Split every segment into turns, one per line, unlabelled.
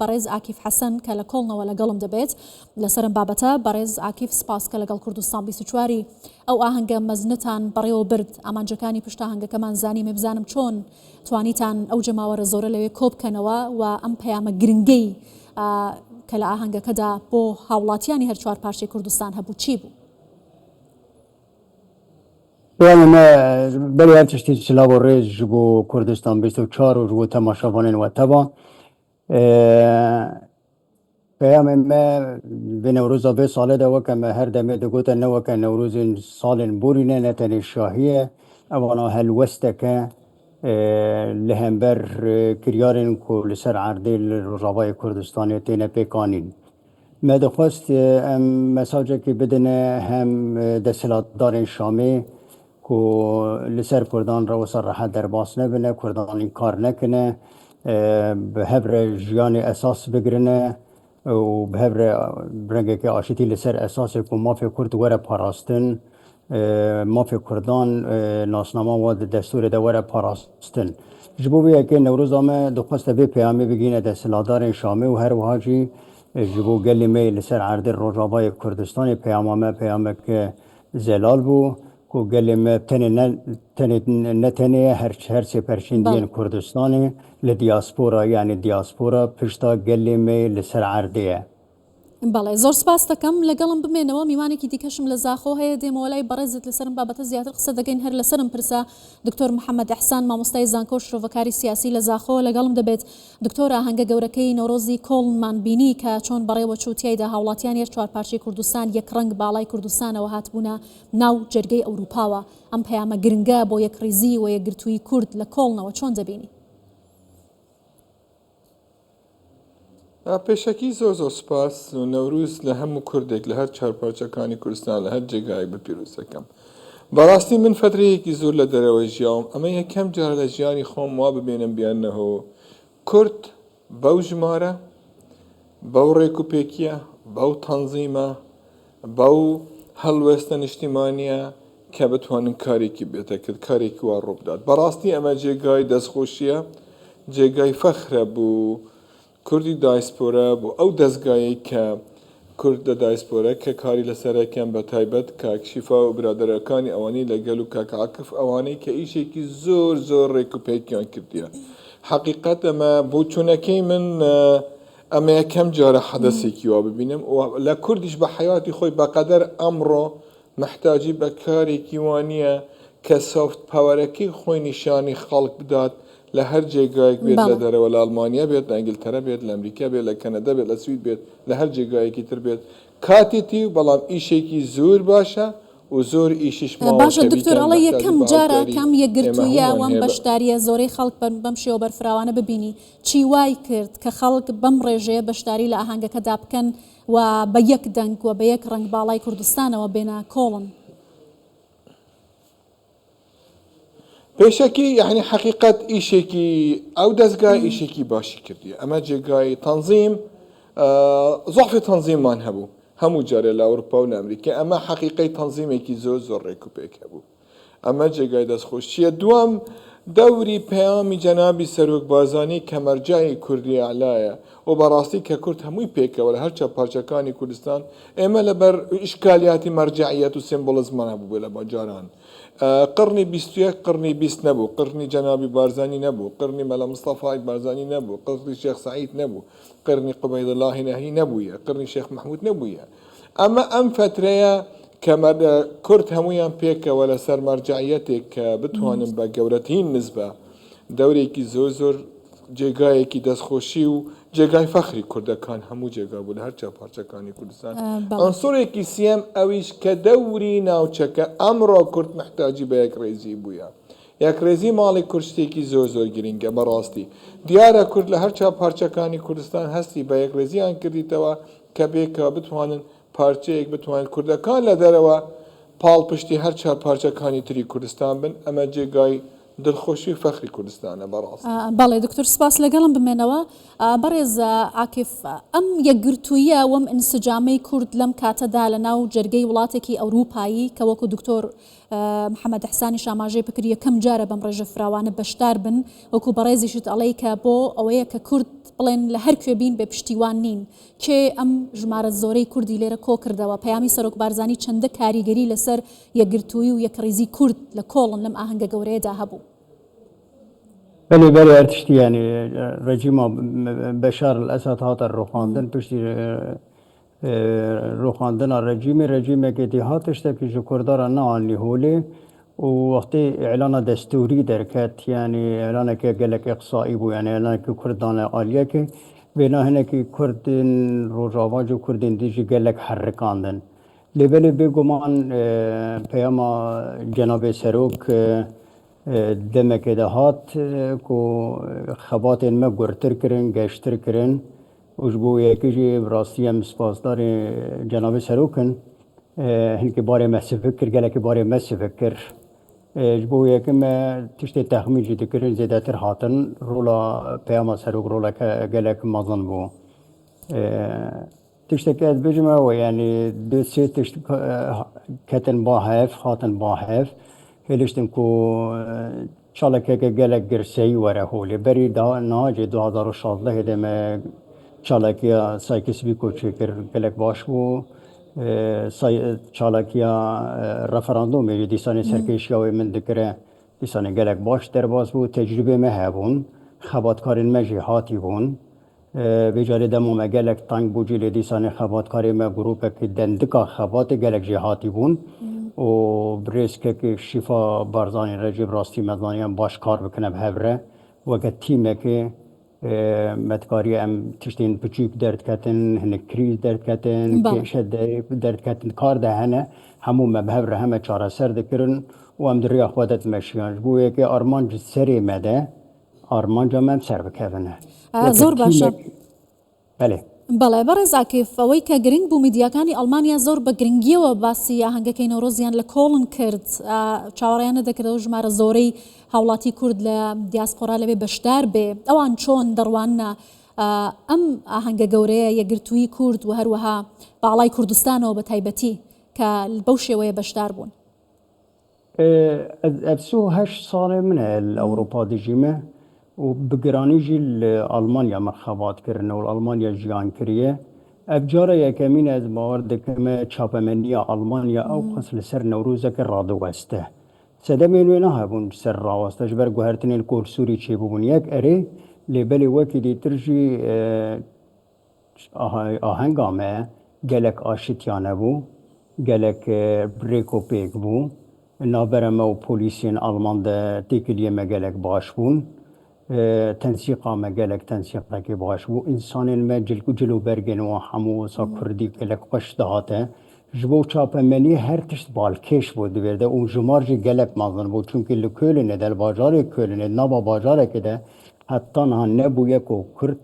بەڕێز عاکیف حەسەن کە لە کۆڵنەوە لەگەڵم دەبێت لەسەرم بابەتە. بەڕێز عاکیف سپاس کە لەگەڵ کوردستان 24 ئەو ئاهەنگە مەزنتان بەڕێوە برد، ئامانجەکانی پشت ئاهەنگەکەمان زانی مێبزانم چۆن توانیتان ئەو جەماوەرە زۆرە لەوێ کۆبکەنەوە و ئەم پەیامە گرنگەی کە لە ئاهەنگەکەدا بۆ هاوڵاتیانی هەر چوار پارچەی کوردستان هەبوو چی بوو؟
بله هر تشتی سلاو و ریز بو کردستان 24 و بو تماشاوانین و تبا پیام ما به نوروز به ساله ده وکم هر دمه دگوت نو که نوروز سال بورینه نتنی شاهیه اوانا هل وسته که لهمبر کریارن کو لسر عردل روای کردستانی تینه پیکانین. ما دخواست مساجه که بدنه هم دستلات دارن شامی کو لسر کردان رو سر راحت در باس نبینه، کردان این کار نکنه، به هبر جیان اساس بگرنه و به هبر برنگه که آشتی لسر اساس کو مافی کرد وره پاراستن، مافی کردان ناسنامه و دستور دوره پاراستن. جبوبیه که نوروز آمه دخواست به پیامی بگینه دستلادار شامی و هر وحاجی جبو گلی می لسر عرض روجابای کردستان پیامه که زلال بو کو گلی می نتنه هر سی پرچندین کردستانی لدیاسپورا یعنی دیاسپورا پشتا گلی می لسر عرضیه.
بەڵێ زۆر سپاس دەکەم لەگەڵم بمێنەوە میوانێکی دیکەشم لە زاخۆ هەیە دێمەوەلای بەڕێزت لەسرم بابەتە زیاتر قسە دەگەین هەر لەسرم پرسە دکتۆر محەممەد ئەحسان مامۆستای زانکۆ شرۆڤەکاری سیاسی لە زاخۆ لەگەڵم دەبێت. دکتۆرە هەنگە گەورەکەی نەورۆزی کۆڵمان بینی کە چۆن بەڕێوە چوتیایدا هاوڵاتیان یەک چوار پارچەی کوردستان یەک ڕەنگ باڵای کوردستانەوە هاتبوونە ناو جەرگەی ئەوروپاوە. ئەم پەیامە گرنگە بۆ یەکریزی و یەکگرتووی کورد لە کۆڵنەوە چۆن دەبینی؟
پێشەکی زۆر سپاس و نەوروز لە هەموو کوردێک لە هەر چارپارچەکانی کوردستان لە هەر جێگای بە پیرۆزەکەم. بەڕاستی من فترەیەکی زۆر لە دەرەوە ژیاوم، ئەمە یەکەم جار لە ژیانی خۆم وا ببێنم بیانەوە کورد بەو ژمارە، بەو ڕێکوپێکیە، بەو تەنزیمە، بەو هەڵوێستە نیشتیمانیە کە بتوانن کارێکی بێتە کرد، کارێکی وا ڕووبدات. بەڕاستی ئەمە جێگای دەستخۆشیە، جێگای فەخرە بوو کوردی دایسپۆرە بۆ ئەو دەستگایەی کە کوردە دایسپۆرە کە کاری لەسەرەکەم بە تایبەت کاکشیفا و برادەرەکانی ئەوانەی لەگەل و کاکعاکف ئەوانەی کە ئیشێکی زۆر ڕێکوپێکیان کردیە. حقیقەت ئەمە بۆ چوونەکەی من ئەمە یەکەم جارە حەدەسێکی وا ببینم لە کوردیش بە حیاتی خۆی بەقەدەر ئەمڕۆ محتاجی بە کارێکی وانە کە سۆفت پاوەرەکەی خۆی نیشانی خەڵک بدات لە هەر جێگایەک بێت، لە دەرەوە لە ئەڵمانیا بێت، لە ئەنگلتەرە بێت، لە ئەمریکا بێت، لە کەنەدا بێت، لە سوید بێت، لە هەر جێگایەکی تر بێت کاتێتی و بەڵام ئیشێکی زۆر باشە و زۆر ئیشیش
باشە. دکتۆر ئەڵێ یەکەم جارە کەم یەکگرتوویە وەم بەشداریە زۆرەی خەڵک بەم شێوە بەرفراوانە ببینی چی وای کرد کە خەڵک بەم ڕێژەیە بەشداری لە ئاهەنگەکەدا بکەن و بە یەک دەنگ و بە یەک ڕنگ باڵای کوردستانەوە بێنە کۆڵن؟
پێشەکی یعنی حقیقت ئیشێکی ئەو دەستگای ئیشێکی باشی کردیە. ئەمە جێگای تەنزیم زۆفی تەنزیممان هەبوو هەموو جارێ لە ئەوروپا و لە ئەمریکا، ئەمە حقیقەی تەنزیمێکی زۆر ڕێکوپێک هەبوو، ئەمە جێگای دەستخۆشیە. دووەم دەوری پەیامی جەنابی سەرۆک بارزانی کە مەرجای کوردی ئەعلایە و بەڕاستی کە کورد هەمووی پێکەوە لە هەر چەپارچەکانی کوردستان ئێمە لەبەر ئیشکالیاتی مەرجعیەت و سیمبۆلیزمان هەبوو لە بەجاران. قرنی 21 قرنی 20 نەبوو، قرنی جەنابی بارزانی نەبوو، قرنی مەلا مستەفای بارزانی نەبوو، قرنی شێخ سعید نەبوو، قرنی قوبەیدڵڵاهی نەهی نەبوویە، قرنی شێخ محمود نەبوویە. ئەمە ئەم فترەیە کە کورد هەمویان پێکەوە لەسەر مەرجعیەتێک کە بتوانن بە گەورەترین نسبە دەورێکی زۆر جێگایەکی دەستخۆشی و جێگای فەخری کوردەکان هەموو جێگا بوو لە هەر چاپارچەکانی کوردستان. ئەنسۆرێکی سێم ئەویش کە دەوری ناوچەکە ئەمڕۆ کورد محتاجی بە یەکڕێزی بووە. یەکڕێزی ماڵی کورد شتێکی زۆر گرنگە بەڕاستی. دیارە کورد لە هەر چاپارچەکانی کوردستان هەستی بە یەکڕێزیان کردیتەوە کە بێکەوە بتوانن پارچەیەک بتوانن کوردەکان لە دەرەوە پاڵپشتی هەر چاپارچەکانی تری کوردستان بن. ئەمە جێگای دڵخۆشی فەخری کوردستانە بەڕاست.
بەڵێ دکتۆر سپاس لەگەڵم بمێنەوە. بەڕێز عاکف ئەم یەکگرتوویە وەم ئینسجامەی کورد لەم کاتەدا لە ناو جەرگەی وڵاتێکی ئەوروپایی کە وەکو دکتۆر محەممەد ئەحسانی شاماژەی پکری یەکەم جارە بەم ڕێژە فراوانە بەشدار بن وەکو بەڕێزیشت ئەڵەی کە بۆ ئەوەیە کە کورد بڵێن لە هەر کوێبین بێ پشتیوان نین کێ ئەم ژمارە زۆرەی کوردی لێرە کۆ کردەوە پەیامی سەرۆک بارزانانی چەندە کاریگەری لەسەر یەکگرتووی و یەکڕیزی کورد لە کۆڵن لەم ئاهەنگە گەورەیەدا هەبوو.
بله بله ارتشتی یعنی رژیم بشار الاسد هات روخاندن پشتی روخاندن رژیم که دیهاتش تا که کردار نه آنی هولی و وقتی اعلان دستوری درکت یعنی اعلان که گلک اقصایی بو یعنی اعلان که کردان عالیه که بنا هنه که کردین روجاواج و کردین دیجی گلک حرکاندن لیبلی بگمان پیاما جناب سروک دمک دهات کو خبات ما گرتر کرن گشتر کرن وجبو یکیجی براستی هم سپاسدار جناب سروکن هنکی باره مسی فکر گلک باره مسی فکر جبو یکم تشت تخمین جدی کرن زیده تر هاتن رولا پیاما سروک رولا گلک مازن بو تشت که از بجمع و یعنی دو سه تشت کتن با هف هاتن با هف هلشتن کو چالکه که گلک گرسی وره هولی بری دا ناج 2016 هدم چالکیا سایکس بی کوچه کر گلک باش بو چالکیا رفراندوم میری دیسانی سرکشیاوی من دکره دیسانی گلک باش در باز بو تجربه مهبون خباتکارین مجی هاتی بون بجاری دمو مگلک تانگ بوجی دیسانی خباتکاری ما گروپه که دندکا خبات گلک جهاتی بون و بریسکه که شفا بارزانی رجب راستی مزانی باش کار بکنه به هفره وقت تیمه که متکاری ام تشتین پچوک درد کتن هنه کریز درد کتن کشت درد کتن کار ده هنه همون مبهفره همه چاره سر دکرن و هم دری اخوادت مشیانش بویه که آرمان سری مده آرمان جا هم سر بکفنه
زور باشە
بله
بەڵێ بەڕێزاکیف ئەوەی کە گرنگ بوو میدیاکانی ئەڵمانیا زۆر بە گرنگیەوە باسی ئاهەنگەکەی نەورۆزیان لە کۆڵن کرد چاوەڕێیان نەدەکردەوە ژمارە زۆرەی هاوڵاتی کورد لە دیاسپۆرا لەوێ بەشدار بێ ئەوان چۆن دەڕوانە ئەم ئاهەنگە گەورەیە یەکگرتووی کورد و هەروەها باڵای کوردستانەوە بە تایبەتی کە بەو شێوەیە بەشدار بوون.
افسو 8 ساله منه الأوروبا ديجيمه وبقراني جي ألمانيا مخابات كرنا والألمانيا جيان كريه أبجارة يكمين از موارد كما تشابمنيا ألمانيا أو قصل سر نوروزا كرادو واسته سدمين وينها بون سر راوسته جبر قهرتن الكورسوري تشيبون يك أري لبلي وكي دي ترجي آهنگامه گلک آشتیانه بو گلک بریکو پیک بو نابرمه و پولیسین آلمان ده تیکلیه مگلک باش بون تنسيقا مجالك تنسيق لك باش و انسان ما جلو برگن و همو سا كردي لك قش دهاته جبو چاپ منی هر تشت بالکش بود برده و جمار جي گلك مازن بود چونك لكولنه در باجار كولنه نابا باجار كده حتى نه نبويه کو کرد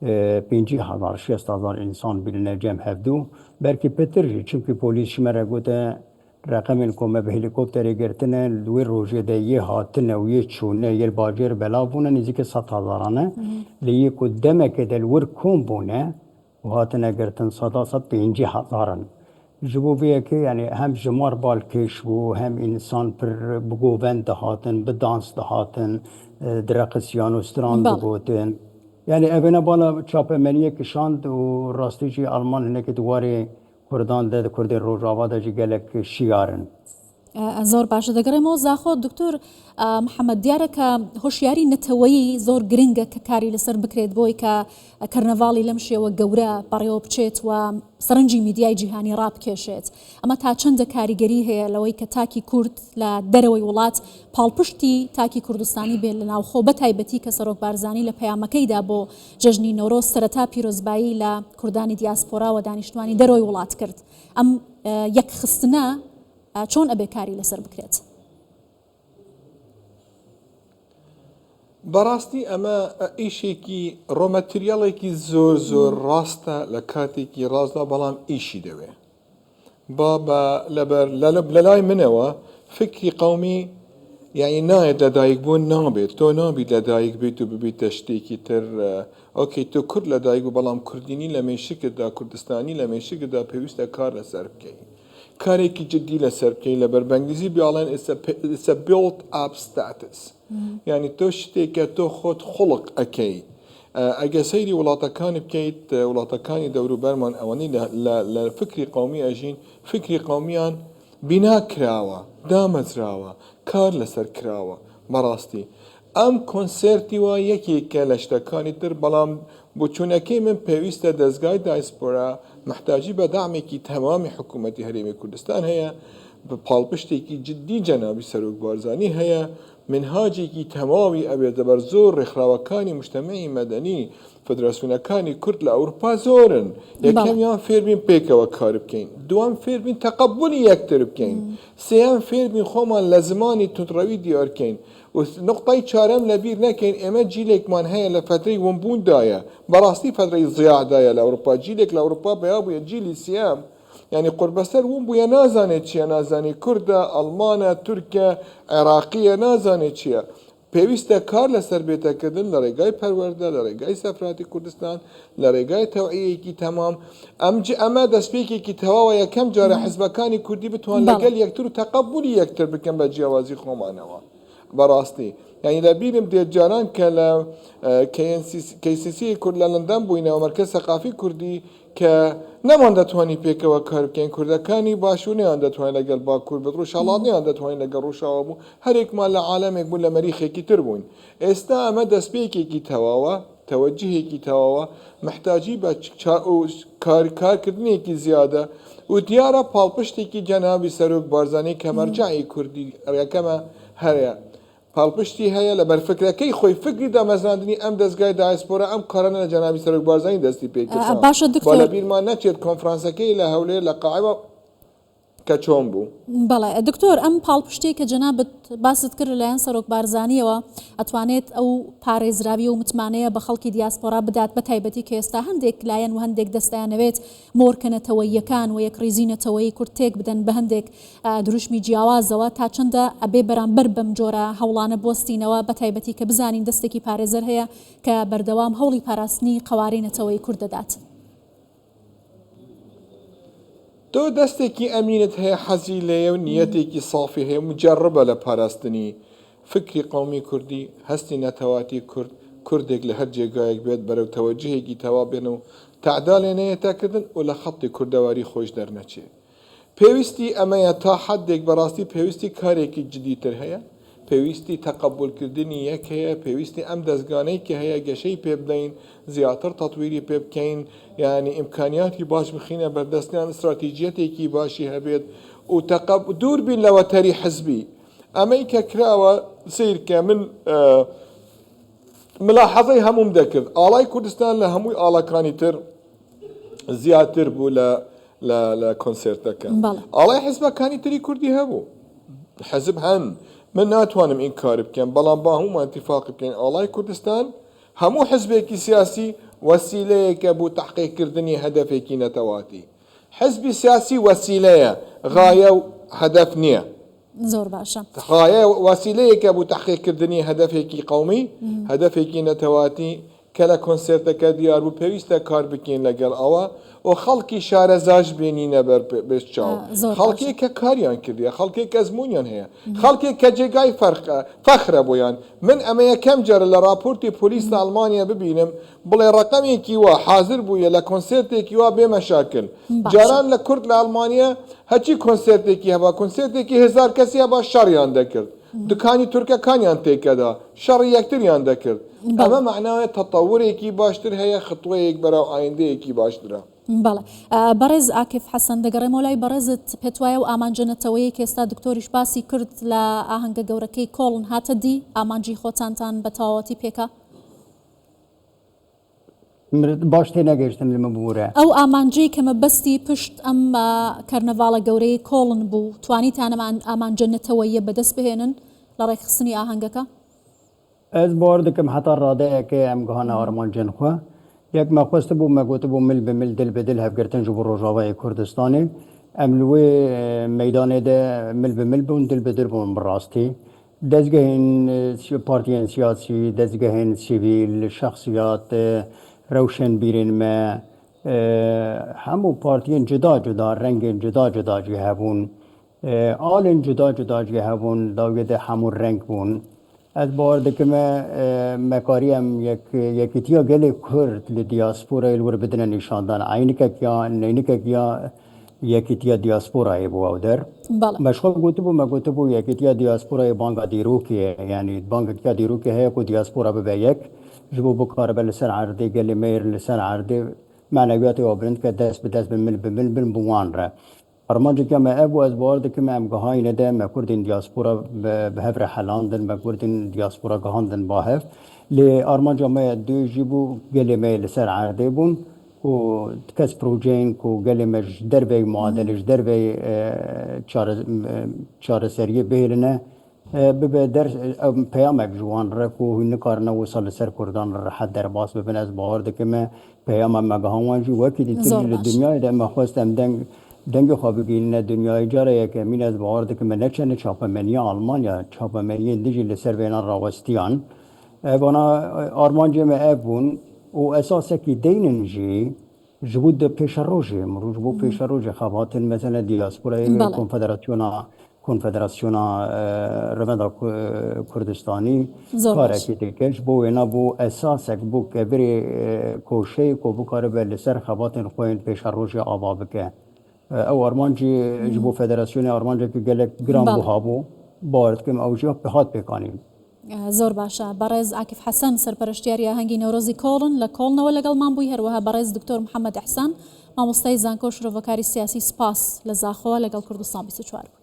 50,000 60,000 انسان بلنه جمع هفدو بركي بترجي چونك پولیس شمره گوته رقم الكومة بهليكوبتر جرتنا دوير روجي ده هاتنا ويتشونا يرباجر بلابونا نزيك 100,000 ليه قدامه كده الور كومبونا وهاتنا جرتن 150,000 جبو بيه كي يعني هم جمار بالكش وهم انسان بر بقوبان دهاتن بدانس دهاتن درقسيان وستران بقوتن يعني ابنا بالا چاپ منيه كشاند وراستيجي ألمان هناك دواري كردان ده كردي روجاوا ده جيلك شيارن
زۆر باشە دەگەڕێمەوە زاخۆ دکتۆر محەممەد دیارە کە هۆشیاری نەتەوەیی زۆر گرنگە کە کاری لەسەر بکرێت بۆی کە کەرنەڤاڵی لەم شێوە گەورە بەڕێوە بچێت و سەرنجی میدیای جیهانی ڕابکێشێت ئەمە تا چەندە کاریگەری هەیە لەوەی کە تاکی کورد لە دەرەوەی وڵات پاڵپشتی تاکی کوردستانی بێت لە ناوخۆ بە تایبەتی کە سەرۆک بارزانانی لە پەیامەکەیدا بۆ جەژنی نۆرۆز سەرەتا پیرۆزبایی لە کوردانی دیاسپۆرا و دانیشتوانی دەرەوەی وڵات کرد ئەم یەکخستنە چۆن ئەبێ کاری لەسەر بکرێت؟
بەڕاستی ئەمە ئیشێکی ڕۆمەتریاڵێکی زۆر ڕاستە لە کاتێکی ڕاستدا بەڵام ئیشی دەوێ لە لای منەوە فکری قەومی یعنی نایەت لەدایک بوون نابێت تۆ نابیت لەدایک بێت و ببیتە شتێکی تر ئۆکەی تۆ کورد لەدایک و بەڵام کوردینی لە مێشکتدا کوردستانی لە مێشکتدا پێویستە کار لەسەر بکەین کارێکی جدی لەسەر بکەین لە بەربەنگلیزی بیاڵێن it's a built up status یعنی تۆ شتێکە تۆ خۆت خوڵق ئەەکەی ئەگە سەیری وڵاتەکانی بکەیت وڵاتەکانی دەوروبەرمان ئەوەنەی لە فکری قومی ئەژین فکری قومیان بینا کراوە دامەزراوە کار لەسەر کراوە بەڕاستی ئەم کۆنسرتی وە یەکێکە لە شتەکانی تر بەڵام بۆچوونەکەی من پێویستە دەستگای دایسپۆرا محتاجی بە دامێکی تەوامی حکوومەتی هەرێمی کوردستان هەیە بە پاڵپشتێکی جددی جەنابی سەرۆک بارزانانی هەیە منهاجێکی تەواوی ئەبێت دەبەر زۆر ڕێکخراوەکانی مجتەمەعی مەدەنی فدراسیۆنەکانی کورد لە ئەوروپا زۆرن یەکەمیان فێربین پێکەوە کار بکەین دوام فێربین تەقبولی یەکتر بکەین سێیان فێربین خۆمان لە زمانی تونڕەوی دیارکەین و نقطەی چارەم لەبیر نەکەین ئێمە جیلێکمان هەیە لە فترەی وەمبووندایە بەڕاستی فترەی زیادایە لە ئەوروپا جیلێک لە ئەوروپا بەیا بووە جیلی سیام یعنی قوربەسەر ون بووە نازانێت چییە نازانی کوردە ئەڵمانە تورکە عێراقیە نازانێت چییە پێویستە کار لەسەر بێتەکردن لە ڕێگای پەروەردە لە ڕێگای سەفراتی کوردستان لە ڕێگای تەوعیەکی تەمام ئەمە دەستپێکێکی تەواوە یەکەم جارە حزبەکانی کوردی بتوان لەگەل یەکتر و تەقبولی یەکتر بکەن بە جیاوازی خۆمانەوە بەڕاستی یعنی لە بیرم دێت جاران کە لە کەیسیسی کورد لە لەندەن بووینەوە مەرکەز سەقافی کوردی کە نەمان دەتوانی پێکەوە کار بکەین کوردەکانی باشوونیان دەتوانین لەگەڵ باکوور بێت ڕۆژهەڵاتیان دەتوانین لەگەڵ ڕۆژاوە بوو هەرێکمان لە عالەمێک بوون لە مەریخێکی تر بووین ئێستا ئەمە دەستپێکێکی تەواوە تەوەجهێکی تەواوە محتاجی بە کارکردنێکی زیادە و دیارە پاڵپشتێکی جەنابی سەرۆک بارزانانی کە مەرجعی کوردی ڕێکەمە هەیە پاڵپشتی هەیە لە بەرفکرەکەی خۆی فکری دامەزراندنی ئەم دەستگای دایسپۆرە ئەم کارانە لە جەنابی سەرۆک بارزانانی دەستی پێکرد
باشە دکتۆر
لە بیرمان نەچێت کۆنفرانسەکەی لە هەولێر لە قاعبە کە چۆن بوو
بەڵێ دکتۆر ئەم پاڵپشتێک کە جەنابەت باست کرد لەلایەن سەرۆک بارزانیەوە ئەتوانێت ئەو پارێزراوی و متمانەیە بە خەڵکی دیاسپۆرا بدات بە تایبەتی کە ئێستا هەندێک لایەن و هەندێک دەستیانەوێت مۆرکەنەتەوەییەکان و یەکڕێزینەتەوەی کورتێک بدەن بە هەندێک دروشمی جیاوازەوە تا چەندە ئەبێ بەرامبەر بەم جۆرە هەوڵانە بۆستینەوە بە تایبەتی کە بزانین دەستێکی پارێزەر هەیە کە بەردەوام هەوڵی پاراستنی قەوارینەتەوەی کورد دەدات
تۆ دەستێکی ئەمینت هەیە حەزی لێە و نیەتێکی سافی هەیە مجربە لە پاراستنی فکری قومی کوردی هەستی نەتەواتی کوردێک لە هەر جێگایەک بێت بەرەو تەوەجهێکی تەوا بێن و تعدالێ نەیەتاکردن و لە خەڵی کوردەواری خۆش دەرنەچێ پێویستی ئەمەیە تا حدێک بەڕاستی پێویستی کارێکی جدیتر هەیە پێویستی تەقبولکردنی یەک هەیە پێویستی ئەم دەستگانەی کە هەیە گەشەی پێ بدەین زیاتر تەطویری پێ بکەین یعنی ئیمکانیاتی باش بخینە بەردەستیان استراتیژیەتێکی باشی هەبێت و دوور بین لەوە تەری حزبی ئەمەی کە کراوە سیرکە من ملاحەزەی هەموم دەکرد ئاڵای کوردستان لە هەمووی ئاڵەکانی تر زیاتر بوو لە کۆنسرتەکە ئاڵای حزبەکانی تری کوردی هەبوو حزب هەن من ناتوانم این کار بکەم بەڵام با هەمومان اتفاق بکەین ئاڵای کوردستان هەموو حزبێکی سیاسی وەسیلەیەکە بۆ تحقیقکردنی هەدەفێکی نەتەواتی حزبی سیاسی وەسیلەیە غایە و هەدەف نییە
زۆر باشە
غایە وەسیلەیەکە بۆ تحقیقکردنی هەدەفێکی قەومی هەدەفێکی نەتەواتی کە لە کۆنسرتەکە دیار بوو پێویستە کار بکەین لەگەڵ ئەوە و خەڵکی شارەزاش بێنینە بەرپێش چاو خەڵکێک کە کاریان کردیە خەڵکێک کە زمونیان هەیە خەڵکێک کە جێگای فەخرە بۆیان من ئەمە یەکەم جارە لە راپۆرتی پۆلیس لە ئەڵمانیا ببینم بڵێ ڕقەمێکی وا حاضر بووە لە کۆنسرتێکی وا بێمەشاکل جاران لە کورد لە ئەڵمانیا هەچی کۆنسرتێکی هەبا کۆنسرتێکی 1000 کەسی هەبا شەڕیان دەکرد دوکانی تورکەکانیان تێکەدا شەڕی یەکتریان دەکرد ئەمە معناوە تەتەورێکی باشتر هەیە خطوەیەک بەرەو ئایندەیەکی باشترە
بەڵێ بەڕێز ئاکف حەسەن دەگەڕێمەوە لای بەڕێزت پێت وایە و ئامانجەنەتەوەیەک ئێستا دکتۆریش باسی کرد لە ئاهەنگە گەورەکەی کۆڵن هاتە دی ئامانجی خۆتانتان بە تەواوەتی پێکە
باش تێ نەگەیشتم لەمە ببوورە
ئەو ئامانجەی کە مەبەستی پشت ئەم کەرنەڤاڵە گەورەی کۆڵن بوو توانیتان ئامانجەنەتەوەیە بەدەست بهێنن لە ڕێکخستنی ئاهەنگەکە
ئەس باوەڕ دەکەم هەتا ڕادەیەکە ئەم گەهانە ئارمانجەنخوا یەک مەخوەستە بوو مەگوتە بوو مل بە مل دل بە دل هەفگرتن ji بۆ ڕۆژاوای کوردستانی ئەم لێ مەدانێدا مل بە مل بوون دل بە دل بوون بڕاستی دەستگەهێن پارتیان سیاسی دەستگەهێن سیڤیل شخصیات ڕەوشن بیرێنمە هەموو پارتیان جدا جدا ڕەنگên جدا جدا جێ هەبوون ئالên جدا جدا جێ هەبوون داوێدە هەموو ڕەنگ بوون از باور دکم مکاری هم یکیتیا گل کرد لدیاسپورا الور بدن نشاندن عینی که کیا نینی که کیا یکیتیا دیاسپورا بو در
بله
مشغول گوته بو یکیتیا دیاسپورا بانگا دیروکیه یعنی بانگا کیا دیروکیه هی کو دیاسپورا به یک جبو بکار بل سر عرضه گل میر لسر عرضه معنویات وابرند که دست به دست بمل بوان را ارمانجی که ما ابو از باور دکم ام گهای نده ما کردین دیاسپورا به هفر حلاندن ما کردین دیاسپورا گهاندن با هف لی ارمانجا ما دو جیبو گل میل سر عرضه بون کو کس پروژین کو گل مش دربی معادلش دربی چار سریه بهرنه به در پیامک جوان را کو هن کارنا وصل سر کردان را حد در باس ببین از باور دکم پیام ما گهان جو وقتی تری دنیای ده ما خواستم دنگ خوابگین دنیای جاره که من از باور دکم نچنه چاپمنی آلمانیا چاپمنی دیجی لسر بینا راوستیان بنا آرمانجی ما ابون و اساسه کی دیننجی جبود پیش روزه مروج بو پیش روزه خواهاتن مثلا دیاسپورای کنفدراسیونا رمضان کردستانی کار کی دیگه بو اینا بو اساسه بو کبری کوشه کو بو کار به لسر خواهاتن خوین پیش روزه آباب که او ارمانجی جبو فدراسیون ارمانجی که گلک گرام بو هابو بارد کم اوجی به هات بکنیم
زۆر باشە بەڕێز عاکف حەسەن سەرپەرشتیاری ئاهەنگی نەورۆزی کۆڵن لە کۆڵنەوە لەگەڵمان بووی هەروەها بەڕێز دکتۆر محەممەد ئەحسان مامۆستای زانکۆ و شرۆڤەکاری سیاسی سپاس لە زاخۆ لەگەڵ کوردستان 24